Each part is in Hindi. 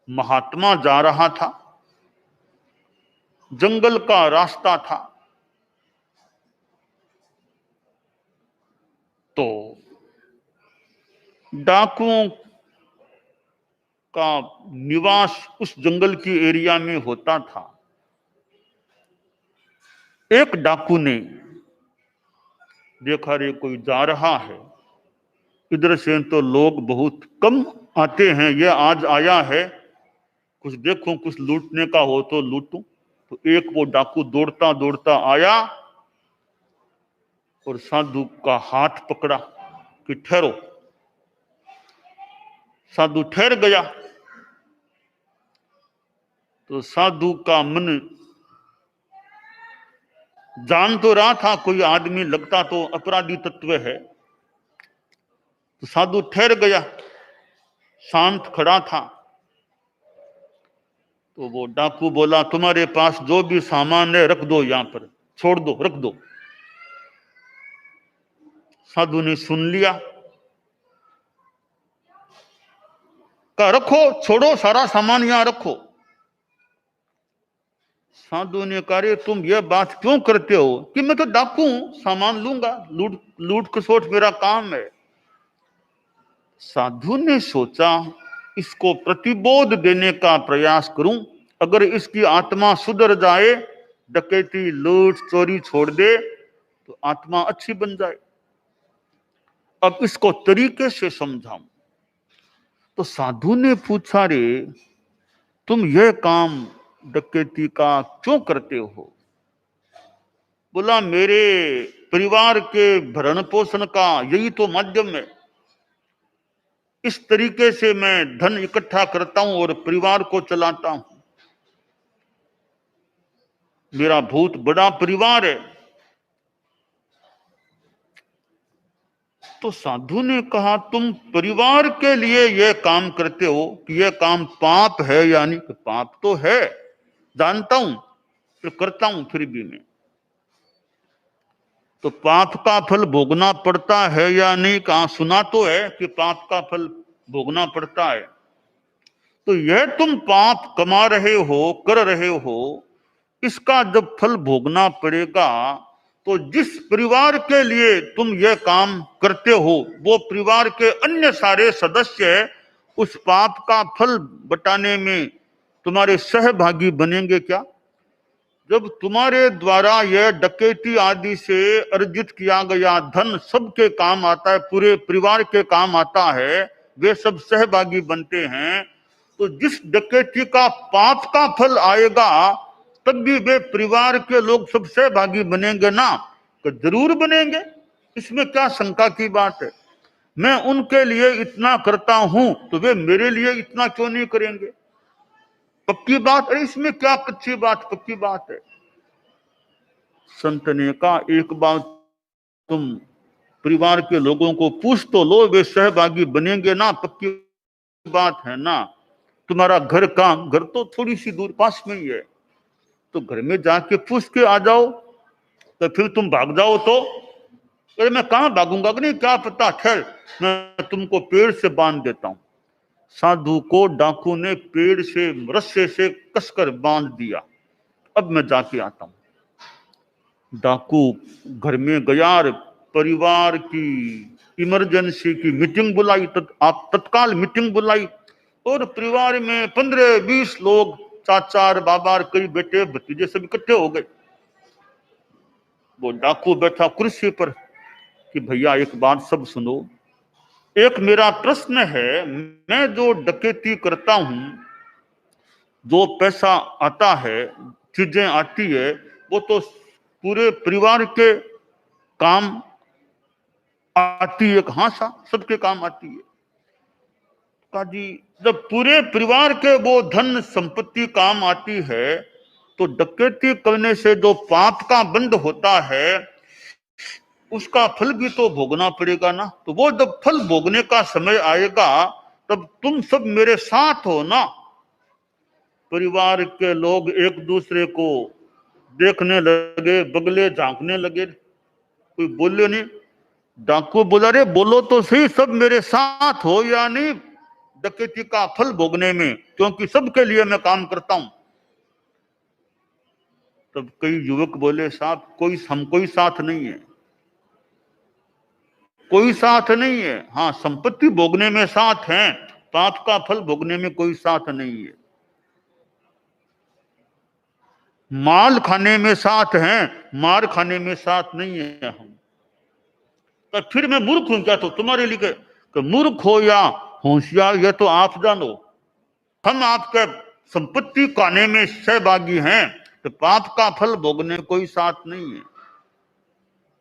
महात्मा जा रहा था, जंगल का रास्ता था, तो डाकुओं का निवास उस जंगल की एरिया में होता था। एक डाकू ने देखा, रे कोई जा रहा है, इधर से तो लोग बहुत कम आते हैं, ये आज आया है, कुछ देखूं, कुछ लूटने का हो तो लूटूं। तो एक वो डाकू दौड़ता दौड़ता आया और साधु का हाथ पकड़ा कि ठहरो। साधु ठहर गया। तो साधु का मन जान तो रहा था कोई आदमी लगता तो अपराधी तत्व है, तो साधु ठहर गया, शांत खड़ा था। तो वो डाकू बोला, तुम्हारे पास जो भी सामान है रख दो, यहां पर छोड़ दो, रख दो। साधु ने सुन लिया, कहा रखो, छोड़ो, सारा सामान यहां रखो। साधु ने कहा, रे तुम ये बात क्यों करते हो कि मैं तो डाकू हूं, सामान लूंगा, लूट लूट खसोट मेरा काम है। साधु ने सोचा, इसको प्रतिबोध देने का प्रयास करूं, अगर इसकी आत्मा सुधर जाए, डकैती लूट चोरी छोड़ दे, तो आत्मा अच्छी बन जाए। अब इसको तरीके से समझाऊं। तो साधु ने पूछा, रे तुम यह काम डकैती का क्यों करते हो? बोला, मेरे परिवार के भरण पोषण का यही तो माध्यम है, इस तरीके से मैं धन इकट्ठा करता हूं और परिवार को चलाता हूं। मेरा बहुत बड़ा परिवार है। तो साधु ने कहा, तुम परिवार के लिए यह काम करते हो कि यह काम पाप है? यानी कि पाप तो है, जानता हूं, तो करता हूं फिर भी मैं। तो पाप का फल भोगना पड़ता है या नहीं? कहा, सुना तो है कि पाप का फल भोगना पड़ता है। तो यह तुम पाप कमा रहे हो, कर रहे हो, इसका जब फल भोगना पड़ेगा, तो जिस परिवार के लिए तुम यह काम करते हो, वो परिवार के अन्य सारे सदस्य उस पाप का फल बटाने में तुम्हारे सहभागी बनेंगे क्या? जब तुम्हारे द्वारा यह डकैती आदि से अर्जित किया गया धन सबके काम आता है, पूरे परिवार के काम आता है, वे सब सहभागी बनते हैं, तो जिस डकैती का पाप का फल आएगा, तब भी वे परिवार के लोग सब सहभागी बनेंगे ना? तो जरूर बनेंगे, इसमें क्या शंका की बात है। मैं उनके लिए इतना करता हूं, तो वे मेरे लिए इतना क्यों नहीं करेंगे? पक्की बात है, इसमें क्या कच्ची बात, पक्की बात है। संत ने कहा, एक बात तुम परिवार के लोगों को पूछ तो लो, वे सहभागी बनेंगे ना? पक्की बात है ना? तुम्हारा घर काम, घर तो थोड़ी सी दूर पास में ही है, तो घर में जाके पूछ के आ जाओ। तो फिर तुम भाग जाओ तो? अरे मैं कहां भागूंगा, नहीं क्या पता, ठहर, मैं तुमको पेड़ से बांध देता हूं। साधु को डाकू ने पेड़ से रस्से से कसकर बांध दिया। अब मैं जाके आता हूं। डाकू घर में गया, परिवार की इमरजेंसी की मीटिंग बुलाई, आप तत्काल मीटिंग बुलाई, और परिवार में 15-20 लोग, चाचा बाबा, कई बेटे भतीजे सब इकट्ठे हो गए। वो डाकू बैठा कुर्सी पर कि भैया एक बात सब सुनो, एक मेरा प्रश्न है, मैं जो डकैती करता हूं, जो पैसा आता है, चीजें आती है, वो तो पूरे परिवार के काम आती है। हाँ सा, सबके काम आती है। कहा जी, जब पूरे परिवार के वो धन संपत्ति काम आती है, तो डकैती करने से जो पाप का बंध होता है, उसका फल भी तो भोगना पड़ेगा ना? तो वो जब फल भोगने का समय आएगा, तब तुम सब मेरे साथ हो ना? परिवार के लोग एक दूसरे को देखने लगे, बगले झांकने लगे, कोई बोले नहीं। डाकू बोला, रे बोलो तो सही, सब मेरे साथ हो या नहीं? डकैती का फल भोगने में, क्योंकि सबके लिए मैं काम करता हूं। तब कई युवक बोले, साहब कोई साथ नहीं है, कोई साथ नहीं है। हाँ, संपत्ति भोगने में साथ हैं, पाप का फल भोगने में कोई साथ नहीं है। माल खाने में साथ हैं, मार खाने में साथ नहीं है हम। तो फिर मैं मूर्ख हूं क्या? तो तुम्हारे लिए कि मूर्ख हो या होशियार, यह तो आप जानो। हम आपके संपत्ति खाने में सहभागी हैं, तो पाप का फल भोगने कोई साथ नहीं है।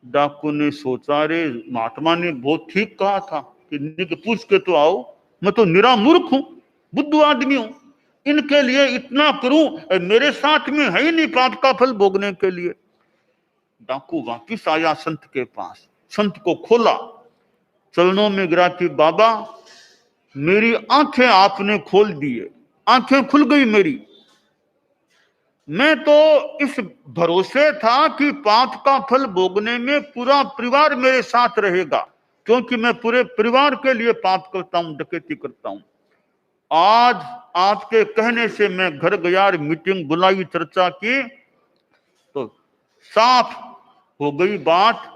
डाकू ने सोचा, रे महात्मा ने बहुत ठीक कहा था कि निक पूछ के तो आओ, मैं तो निरा मूर्ख हूं, बुद्धू आदमी हूं, इनके लिए इतना करूं, मेरे साथ में है ही नहीं पाप का फल भोगने के लिए। डाकू वापिस आया संत के पास, संत को खोला, चरणों में गिरा कि बाबा मेरी आंखें आपने खोल दिए, आंखें खुल गई मेरी। मैं तो इस भरोसे था कि पाप का फल भोगने में पूरा परिवार मेरे साथ रहेगा, क्योंकि मैं पूरे परिवार के लिए पाप करता हूं, डकैती करता हूं। आज आपके कहने से मैं घर गया, मीटिंग बुलाई, चर्चा की, तो साफ हो गई बात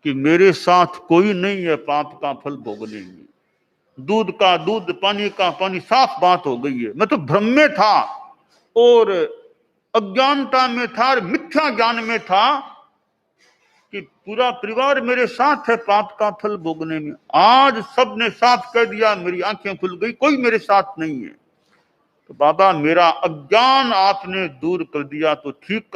कि मेरे साथ कोई नहीं है पाप का फल भोगने में। दूध का दूध, पानी का पानी, साफ बात हो गई है। मैं तो भ्रम में था और अज्ञानता में था और मिथ्या ज्ञान में था कि पूरा परिवार मेरे साथ है पाप का फल भोगने में। आज सबने साफ कह दिया, मेरी आंखें खुल गई, कोई मेरे साथ नहीं है। तो बाबा मेरा अज्ञान आपने दूर कर दिया तो ठीक